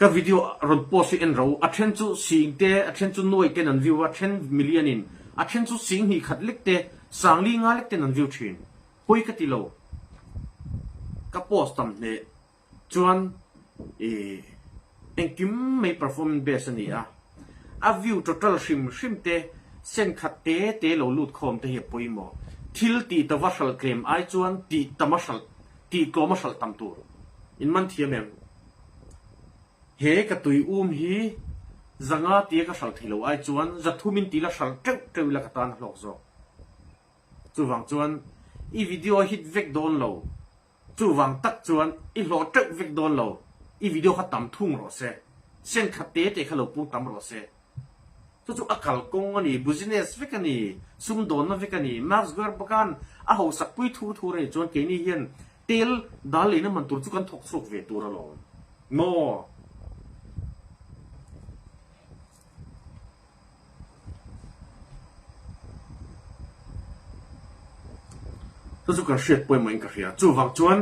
ka video ron post en ro a then chu sing te a then chu noi te nan view a 10 million in a then chu sing hi khat lek te sangli nga lek te nan view thin hoi ka ti lo ka post tam ne chuan engkim mai performance base ani a view total shim te sen khat te lo lut khom te hi poimo thil ti ta wasal claim ai chuan ti tamasal ti klomasal tam tur in man thiamem he ka tui hi zanga ti ka sal thilo ai chuan zathumin ti la sal treu la ka tan hlok zo chu wang chuan I video hit vek don lo chu wang tak chuan I lo treu vek don lo I video kha tam thung ro se sen khate te khalo pu tam ro se chu akal kong ani business vek ani sum don na vek ani max gar bakan a ho sak pui thu re chuan ke ni hian tel dal le na man tur chu kan thok sok ve tur lo no chu ka hriat poi mai ka hria chu wang chuan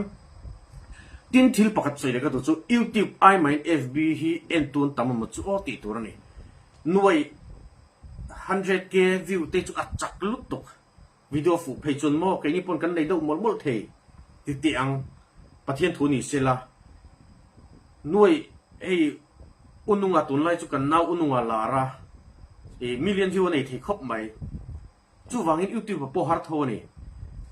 tin thil pakat chei le ka chu YouTube I main FB hi en tun tam ma chu o ti tur ani nuai 100k view te chu achak lut tok video fu phei chun mo ke ni pon kan nei do mol thei ti ti ang pathian thu ni sela nuai ei ununga tun lai chu kan nau ununga lara million view nei thei khop mai chu wangin YouTube po har tho ni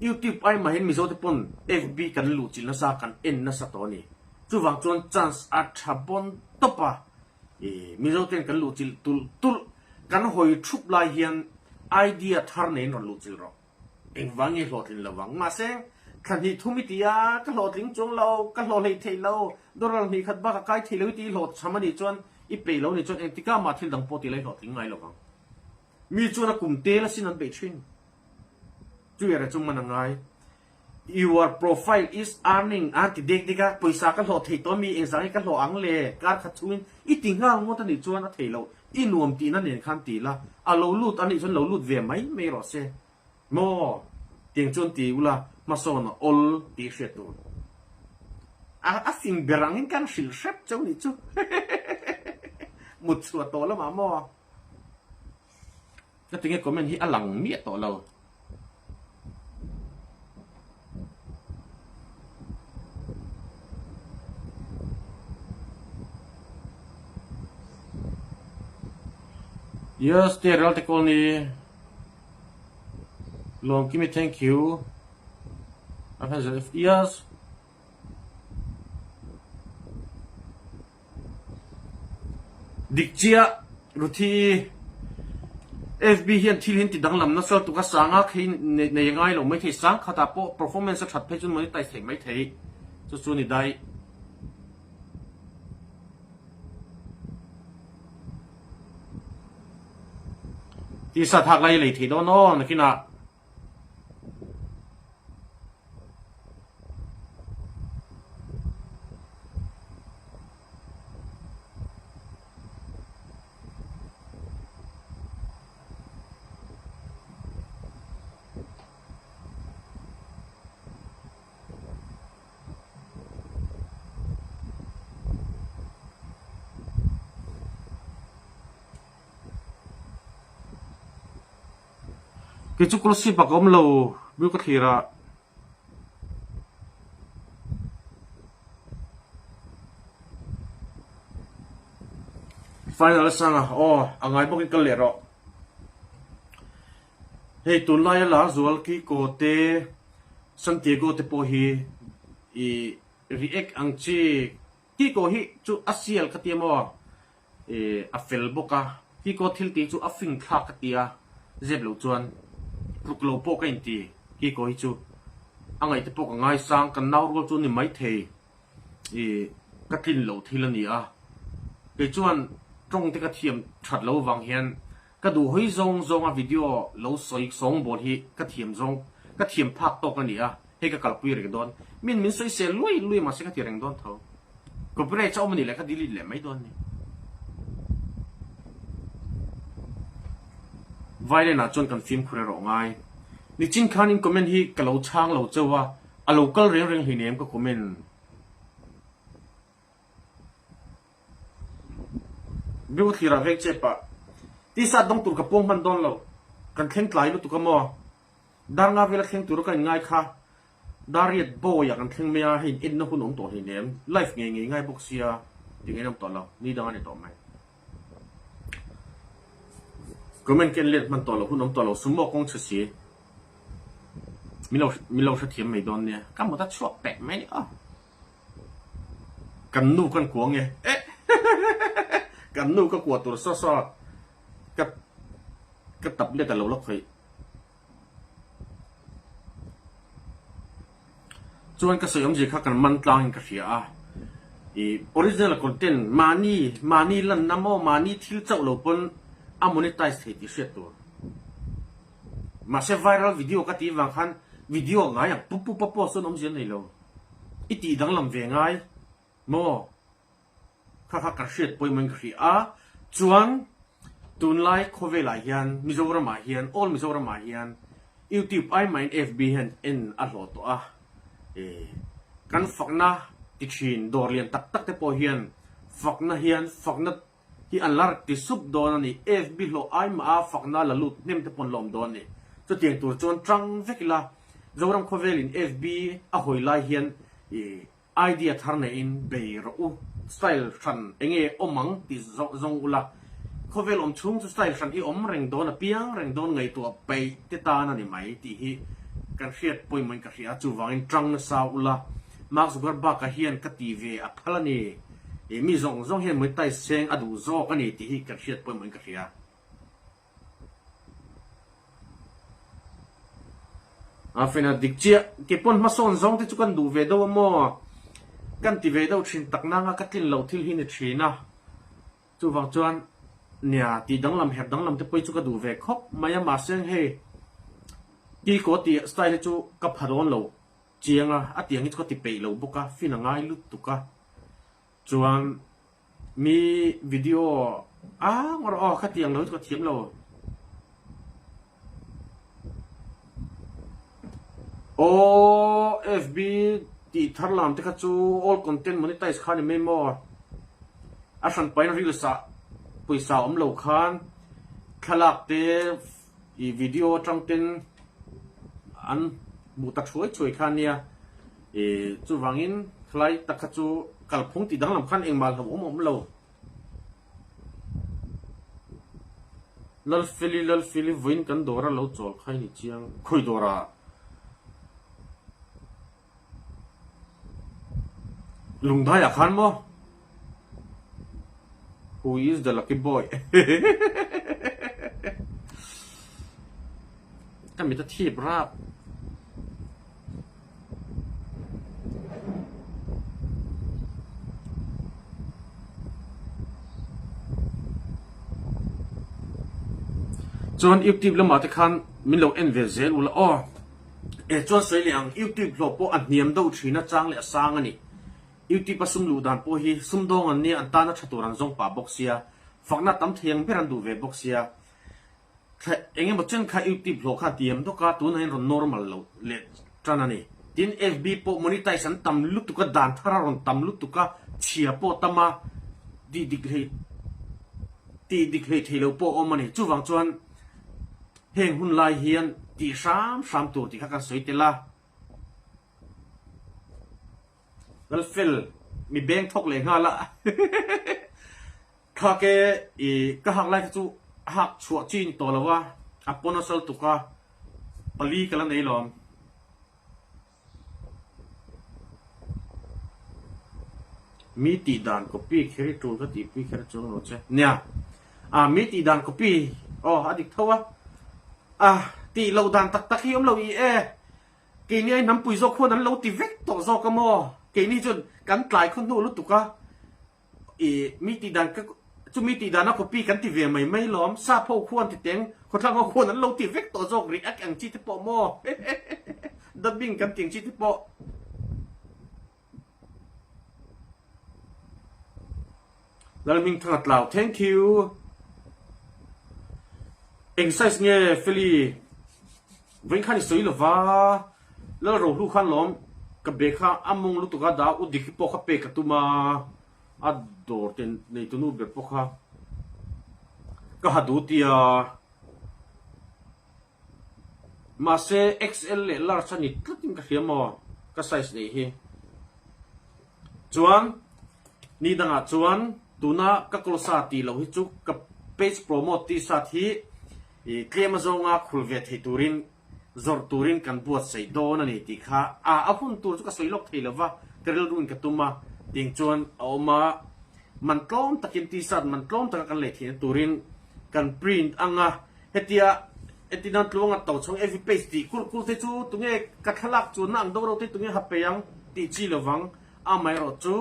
YouTube ai mahin mizo te pon FB kan lu chil na sa kan en na sa to ni chu wang chuan chance a thabon topa mizo ten kan lu chil tul kan hoi thup lai hian idea thar nei ron lu chil ro eng wangi hlotin lawang ma se khan hi thumitia ka hlotling chung lo ka hlolei thei lo doral hi khat ba ka kai thei lo ti hlot chamani chuan I pe lo ni chuan entika ma thil dang poti lai hlotling ngai lo mi chuan a kum te la sinan be thin chu era chung manangai your profile is earning anti dek deka paisa ka hlo thei to mi engzang ka hlo ang le kar kha chuin I tinga ngo ta ni chuan a thei lo I nuam ti na nen khan ti la a lo lut ani chon lo lut ve mai me ro se mo ting chon ti ula ma so na ol ti hre tu a sim berang in kan shil shep chau ni chu mut chu to la ma mo ka tinge comment hi alang mi to lo yes, dear article ni long give me thank you. Yes. Dikchia ruthi FB hian thil hin ti danglam na sal tu ka sanga khi ne yangai lo mai thei sang khata po performance that phe chun mai tai thei mai thei chu ni dai ที่สัตว์หักไรเลยที่โดนน้องนะคินะกิจกรรมสิบปกติเราบิวกทีระไฟนอลสังอ่ะอ๋ออังไงพวกนี้ก็เลยรอเฮ้ยตุนไล่ละจวลกี้โกเตซันติโกเตโปฮีอีรีเอ็กอังชีกี้โกฮีจูอาเซียลคัตเตียมออัฟเฟลบุกะกี้โกทิลตีจูอัฟฟิงคลักคัตเตียเจ็บเหลวจวนลูกโลโปกันตีกี้โกฮีจูอังไงteโปกอังไงสังกันนาวรัวจูนี่ไม่เทกัดทินเหลวทีละนี่อ่ะไอจวนตรงที่กระเทียมชัดเหลววังเฮียนก็ดูให้ซงอ่ะวิดีโอเหลวสวยสองบทที่กระเทียมกระเทียมพักตกกันนี่อ่ะให้ก็กลับไปเรื่องดอนมินสวยเสียลุยมาเสียกระเทียมเรื่องดอนเท่าก็ไม่ได้เจ้ามันนี่แหละก็ดีลิแหละไม่โดนนี่ไว้เลยนะจนกันฟิล์มคุณร้องไงนี่จริงคันนี้คอมเมนต์ที่กับเราช่างเราเจ้าว่าอะเราก็เรื่องหินเนียมก็คอมเมนต์บิวที่เราเรียกเจ็บปะที่สัตว์ต้องตุกกระโปรงมันโดนเรากันเข่งไกลรู้ตุกกระมอดังงาเวลาเข่งตุกกันง่ายค่ะดารีดโบอยากกันเข่งเมียเห็นอินนะคุณน้องตัวหินเนียมไลฟ์ง่ายบุกเสียอย่างงี้น้ำตัวเรานี่ดังนี่ต่อไหมก็มันเกินเลือดมันตัวเราคุณน้องตัวเราสมมติกงเสียมีเราเทียมไม่โดนเนี่ยก็มันจะชั่วแปะไหมเนี่ยกันนู่กันขวงไงเอ๊ะกันนู่ก็กลัวตัวซ้อก็ตับเลือดแต่เราล็อกไฟจวนกระสือมจีข้ากันมันกลางกระเสียออริจินัลคอนเทนต์มานี่ลันน้ำมานี่ที่เจ้าเราปนอามอนิไตส์เหตุเสียตัวมาเซฟไวรัลวิดีโอก็ตีบางครั้งวิดีโอง่ายปุ๊บส่วนน้ำเสียในเราอีตีดังลำเวียงง่ายโม่ข้ากระเสียดปอยมันกระเสียจวนตุนไลค์โคเวลาเฮียนมิโซรามาเฮียนออลมิโซรามาเฮียนยูทูบไอไม่เอฟบีเฮียนอินอัลโหลตัวกันฝักนะติดชินดอร์เลียนตักเตปอเฮียนฝักนะเฮียนฝักนะที่อันลาร์ติสุบโดนนี่เอฟบีโลไอมาฝักนะละลุดเนมเตปอนลอมโดนนี่จะเตียงตัวจวนตรังเวกละโจรัมโคเวลินเอฟบีอะหอยไลเฮียนไอเดียทาร์เนอินเบย์รูสไตล์ชันเองอมังติจงอุละเขาเวลอมชุ่มสไตล์ฉันที่อมเร่งโดนเปียงเร่งโดนไงตัวไปเตตานั่นนี่ไหมที่ฮีกันเชียดป่วยมันกันเชียจูวังจังนะสาวละมาร์คซุกร์บักเฮียนกัตีเวอพลันนี่มีจงเฮียนไม่ไต่เสียงอดูโจกันนี่ที่ฮีกันเชียดป่วยมันกันเชียฟินาดิกเจียเก็บปนมาส่งจงที่จุกันดูเวดาวมั่วกันตีเวดาวชินตักนั่งกัตินเหล่าที่หินชีนะจูวังจวนเนี่ยตีดังลำเห็บดังลำจะไปจุกดูเวคบมายามาเสียงเฮที่ก็ตีสไตล์จูกับพาร์อนเราเจียงอ่ะตียงนี้ก็ตีเปย์เราบุกะฟินังไงลุตุกะจวนมีวิดีโอมันขัดตียงเราก็เทียมเราโอเอฟบีตีทาร์ลามที่เขาจู all content monetize ข้านี่ไม่หมดฉันไปนั่งรีวิวซะปุยสาวเราขานขลักเตอวิดีโอจังเต็นอันบุตรช่วยขานเนี่ยจูวังอินใครตะขจูกัลพงติดังลำคันเองมาหัวหมเราลัลฟิลิวินกันดอระเราจอลใครนี่เจียงคุยดอระลุงได้อยากขันมั้ง Who is the lucky boy ก็มีแต่ทีบราบ chuan YouTube lama te khan min lo en ve zel ula o e chuan soi liang YouTube lo po an niam do thina chang le sang ani YouTube pasum lu dan po hi sum dong an ni an ta na thaturan zong pa boxia fakna tam thiang beran du ve boxia engem bochen kha YouTube lo kha tiam do ka tu na normal lo le tranani tin FB po monetization tam lu tu ka dan thara ron tam lu tu ka chia po tama di diklei thelo po omani chuwang chuan heng hun lai hian ti sam tur ti kha kan soitela lal fel mi beng thok le nga la kha ke I ka hak lai chu hak chua chin to lawa apona sal tu ka pali kala nei lom mi ti dan copy kheri tool ka ti pi kheri chung no che nya mi ti dan copy adik thawa ti lo dan tak hi om lo I e ke ni ai nam pui zo khon an lo ti vek to zo ka mo ke ni chun kan tlai khon nu lu tu ka mi ti dan ka chu mi ti dan na copy kan ti ve mai lom sa pho khon ti teng kho thang khon an lo ti vek to zo ri ak ang chi ti po mo da bing kan ting chi ti po Lal ming thangat lao thank you exercise nghe phili vinh khani soi lova la ro lu khan lom ka be kha amung lu tu ga da u dikhi po kha pe ka tuma ador ten nei tu nu be po kha ka hadu tia ma se XL le lar chani tlatin ka hiamo ka size nei hi chuan ni danga chuan tuna ka kolsa ti lo hi chu ka page promote ti sa thi claim zonga khulve thei turin zor turin kan buat sei don ani ti kha hun tur chu ka soilok theilawa kerel run ka tuma ting chuan oma man tlom takin ti sat man tlom tak kan le thei turin kan print anga hetia etinan tlonga to chong every page ti kul te chu tunge ka thalak chu nang do ro te tunge hapeyang ti chi lawang amai ro chu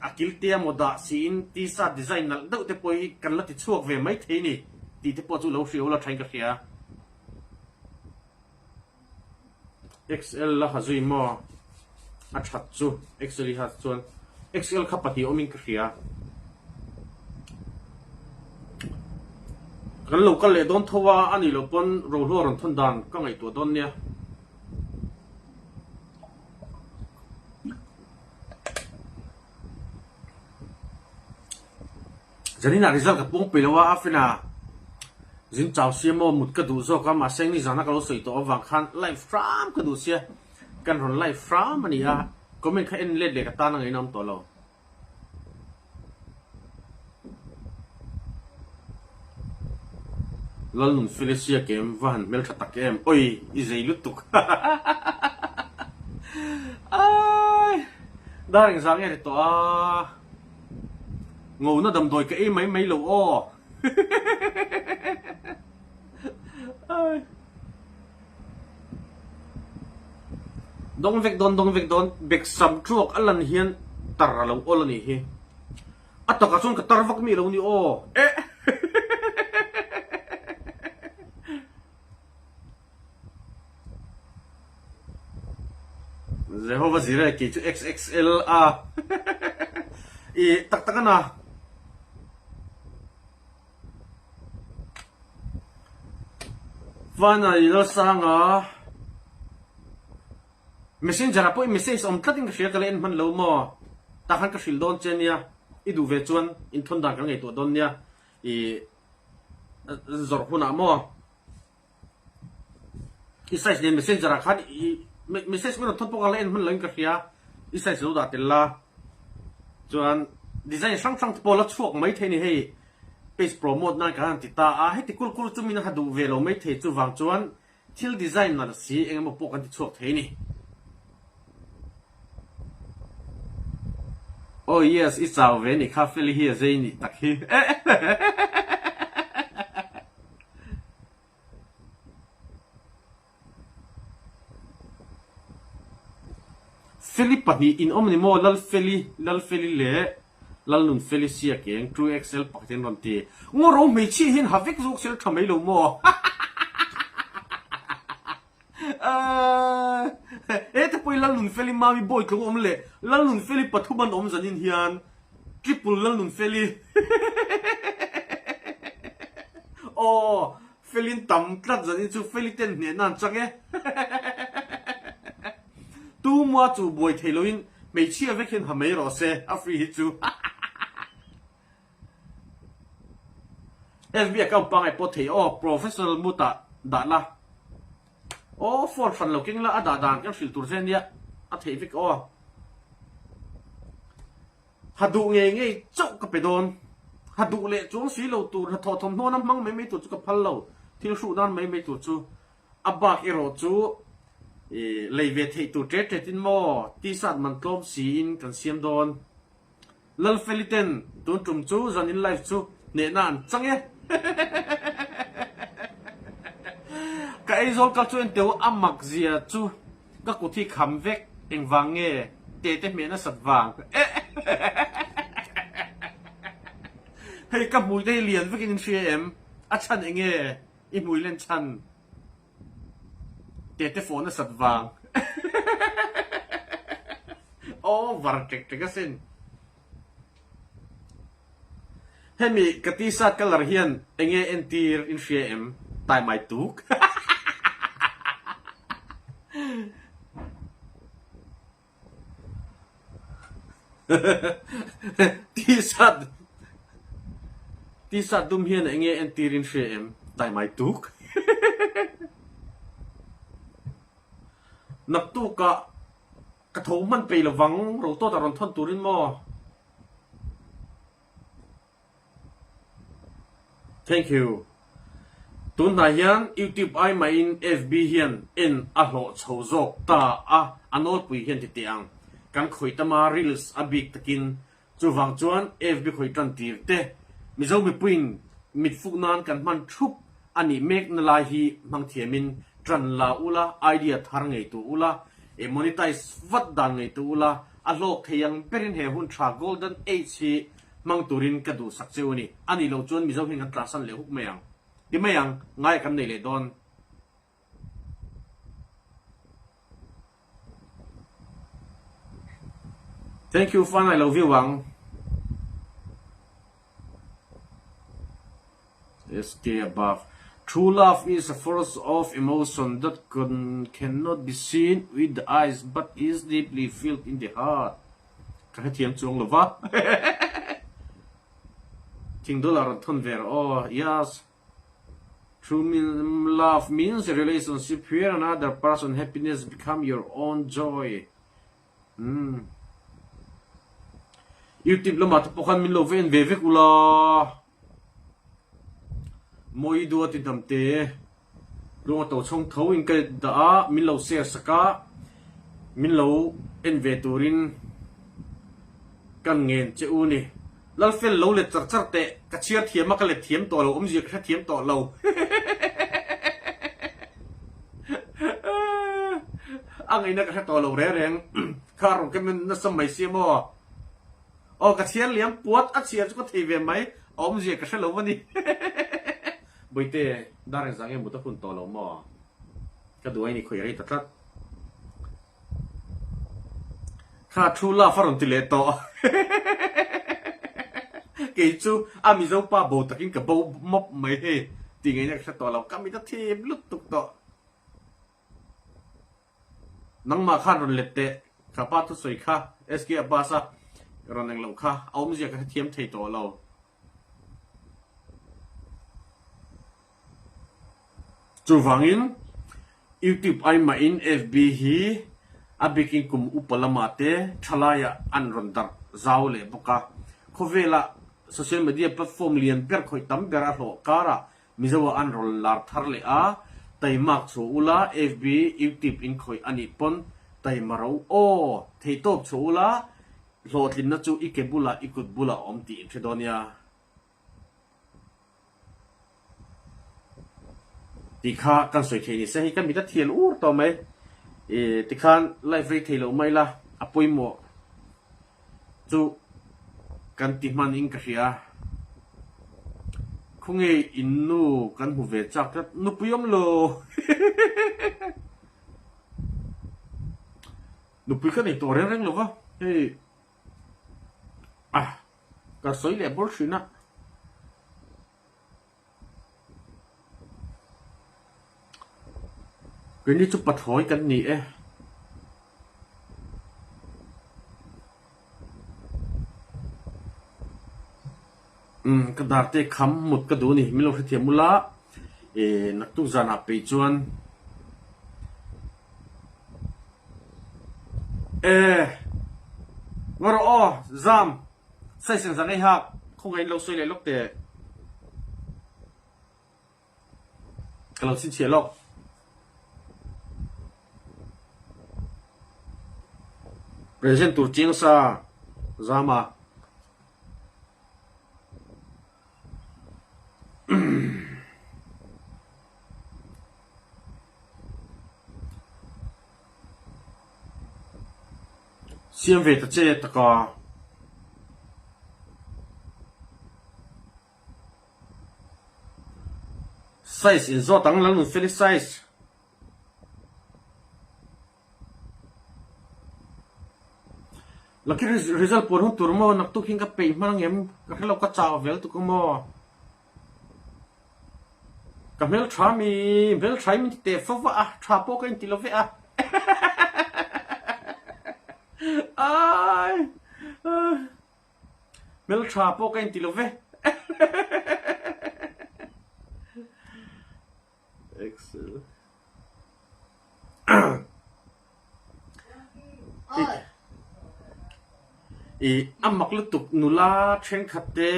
akil tia moda sin ti sa design nal do te poi kan la ti chuak ve mai thei ni ti te po chu lo hriu la thain ka khia XL la hazui mo a that chu XL ha chuan XL kha pati omin ka khia kan lo kal le don thowa ani lo pon ro lo ron thon dan ka ngai to don nia janina result ka pong pilawa afina zin chao siamo mut ka du zo ka ma seng ni zana ka lo soi to awang khan live from ka du sia kan ron live from ani a comment kha en let le ka ta na ngai nam to lo lal nun felicia kem van mel thata kem oi I zei lutuk ai daring sang e to ngô nó đầm đồi cái mấy lỗ o dong vek don bek sam truck alan hian tar lo ol ni hi ataka sun ka tar vak mi lo ni o Jehovah Jireh ki chu XXL tak na Vana ilo sanga messenger apo message om tlating ka share kala en man lo mo ta khan ka shil don chen ya I du ve chuan in thon da ka ngai to don nia zor huna mo I size den messenger khan message mo thon po kala en man lang ka shia I size lo da tella chuan design sang po la chuak mai the ni hei page promote na kan ti ta heti kul chu min ha du ve lo mai the chu wang chuan thil design na si engemaw po kan ti chuak thei ni oh yes it's our ve ni kha feli hi zai ni tak hi feli pani in omni mo lal feli le lal nun felicia keng true excel pakten ron ti ngoro mi chi hin havik zuk sel thamei lo mo te poi lal nun feli mami boy tlung om le lal nun feli pathuban om zanin hian triple lal nun feli felin tam tlat zanin chu feli ten ne nan change tu mo chu boy theloin mei chi avek hin hamei ro se a free hi chu SB account pang ai pot thei professional muta da la for fan looking la ada dan kan filter zen ya a thei vik hadu nge chok ka pedon hadu le chung si lo tur tho thom no nam mang mai tu chu ka phal lo thil su dan mai tu chu abak ero chu leive thei tu tre tin mo ti sat man klom si in kan siam don lal feliten tun tum chu zan in life chu ne nan change ka aizol ka chu en teu amak zia chu ka ku thi kham vek eng wang nge te me na sat wang hei ka mui dei lian vek in cm a chan enge I mui len chan te phone na sat wang var tek ka sin hemi katisa kalar hian enge entir in cm tai mai tuk tisat dum hian enge entirin cm tai mai tuk nak tu ka tho man pe lawang ro to ta ron thon turin mo thank you tun na hian youtube ai mai in fb hian in a hlo chhozok ta anol pui hian ti tiang kan khoi tama reels abik takin chuwang chuan fb khoi tan tir te mizo mi puin mit fuknan kan man thup ani mek na lai hi mang thiamin tran la ula idea thar ngei tu ula e monetize vat dan ngei tu ula a lok theyang perin he hun tha golden age hi mang turin ka du sak cheuni ani lo chuan mizo hin kan trasan le huk mayang ti mayang ngai kan nei le don thank you fan I love you wang SK above true love is a force of emotion that cannot be seen with the eyes but is deeply felt in the heart ka thiam chung lova ting dollar thon ver yes true love means a relationship where another person happiness become your own joy YouTube lo mat pokhan min lo ven ve ve kula moi do ti damte lo to chong tho in ka da min lo share saka min lo en ve turin kan ngen che u ni lal fel lo le char char te ka chia thiam ka le thiam to lo ji ka thiam to lo angai na ka to lo re reng kar ke men na samai si mo ka chia liam puat a chia ko thei ve mai ji ka shelo wani boite dar zange mu ta kun to lo mo ka duai ni khoi ri ta tat kha thu la faron ti le to ke chu ami zo pa bo takin ka bo mop mai he ti ngai na ka to lo ka mi ta thi lut tuk to nang ma khan ron lette ka pa tu soi kha sk abasa ron ang lo kha ji ka thiam thei to lo chu wangin youtube ai ma in fb hi abikin kum upalamate thalaya anrondar zawle boka khovela social media platform lian per khoi tam bera hlo kara mizawa anrol lar tharle a taimak chu ula fb youtube in khoi ani pon taimaro theitop chu ula hlotlin na chu ikebula ikutbula omti thredonia tikha kan soi thei se hi kan mi ta thiel ur to mai tikhan live rate thelo mai la apoi mo chu kan ti man in ka ria không nghe in nu kan hu ve chak tat nu puyom lo nu pi ka nei to reng reng lo wa hey ka soi le bol shina cái này chụp bật hỏi kan ni e cái đợt tết khăm một cái đồ này mình lo phải mula nắc tu ra nạp bị chuan ngồi đó zam sai sinh ra này ha không ai lâu xoay lại lúc để cái lâu xin chia lộc present tur chiang sa zama xiêm về ta chơi ta có size in zo tang lang pheli size laki result por hun turmo nak tu hinga pe mang em ka hello ka chaw vel tu ko mo kamel chami vel chai min te fa wa cha po ka in ti lo ve a ai mel cha po ka in ti lo ve excel amak lutuk nula chen khatte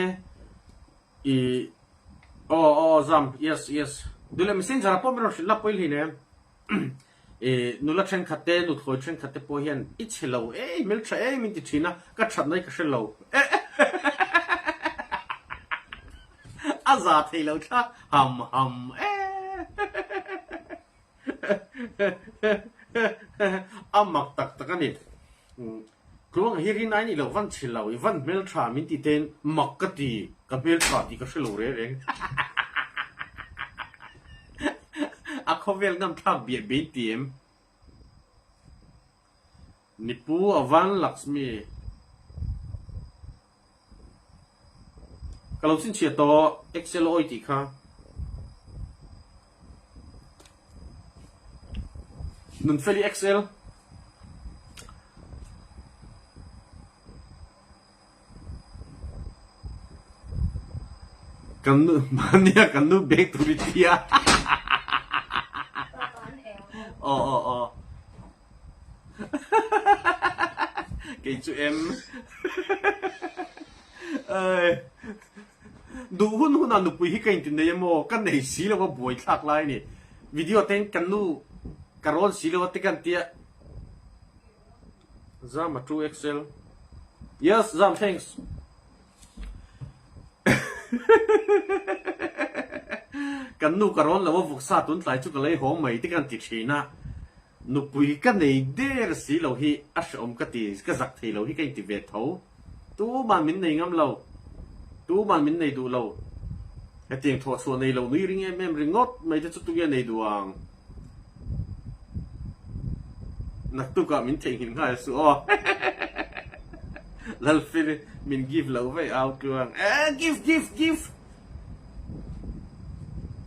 zam yes dule messenger po mero shila poil hine nula chen khatte nu thoi chen khatte po hian ichelo mel cha min ti thina ka that nai ka shelo aza thelo tha ham amak tak ani kung hirin ai ni lo van chilo van mel tra min ti ten makati ka mel tra ti ka shelo re reng a khovel ngam tha bia be tiem nipu avan lakshmi kalau sin chia to excel oi ti kha nun feli excel kanu mania kanu back to India cái chú em đủ hun anh nụp hi cái tin này mo cái này xí là có bồi thác lại nè video tên kanu karon xí là cái tia ra mà true excel yes Zam thanks kanu karon là vô sa tuấn lại chú cái lấy hổ mày cái ti china nụ bùi cái này đê xí lâu hi ôm cái tì cái giặc thì lâu hi cái tì về thấu tú mà mình này ngâm lâu tú mà mình này đủ lâu cái tiền thua xuân này lâu nuôi riêng em riêng ngót mấy cái chút tu này đủ ang nãy tu cả mình thấy hình ngay số lần phía mình give lâu vậy out luôn give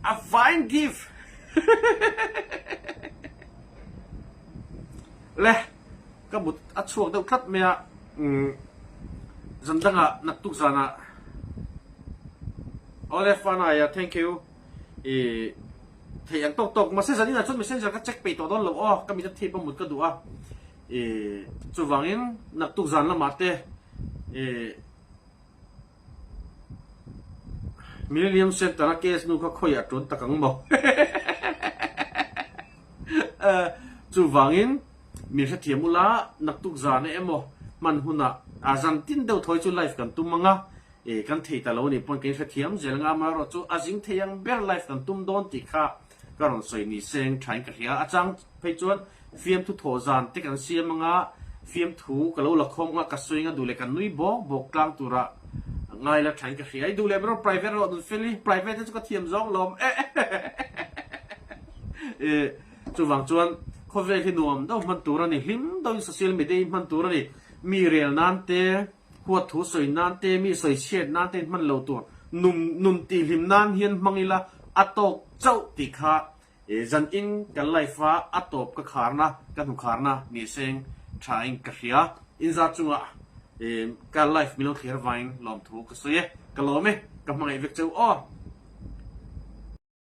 a fine gift lẽ cái bút ắt chuộc đâu thắt mẹ dân đang nát tục ra nè ole fana thank you thì anh tộc mà sẽ dẫn là chút mình sẽ ra cái check pay tổ đó lâu cái mình sẽ thêm một cái đũa chú vàng in nát tục ra là mát thế Millennium Center na case nu ka khoya trốn ta kang mo chú vàng in mình sẽ thiêm mula nắc tục giả này em mò man huna Argentin đâu thôi chú life kan tum manga kan thei ta lo ni pon ke sẽ thiêm zel nga ma ro chú azing theyang ber life kan tum don ti kha karon soi ni seng thain ka hria achang phei chuan fiam thu tho zan te kan siam manga ฟิล์มถูกแล้วละครก็กระสุนก็ดูเลยกันนุ้ยบอกกลางตัวละง่ายแล้วฉันก็เขียนดูเลยไม่รู้ private เราดูฟิลี่ private ที่ก็เทียมจ้องลมจู่วังจวนเขาเวทีนวมต้องมันตัวนี่หิมต้องโซเชียลมีเดียมันตัวนี่มีเรียลนั่นเตะหัวถูสวยนั่นเตะมีสวยเฉียดนั่นเตะมันเหลาตัวนุ่มตีหิมนั่นเฮียนมังอีละอัตโตเจ้าติขาจันอินกันไลฟ้าอัตโตก็ขาร์นะกันถูกขาร์นะนี่เซงชาอินกับเฮียอินซาจุงอ่ะการไลฟ์มีน้องเขียนไว้ลอมถูกก็สวยกันล้อมไหมกับมังอีเวกเจ้าอ้อ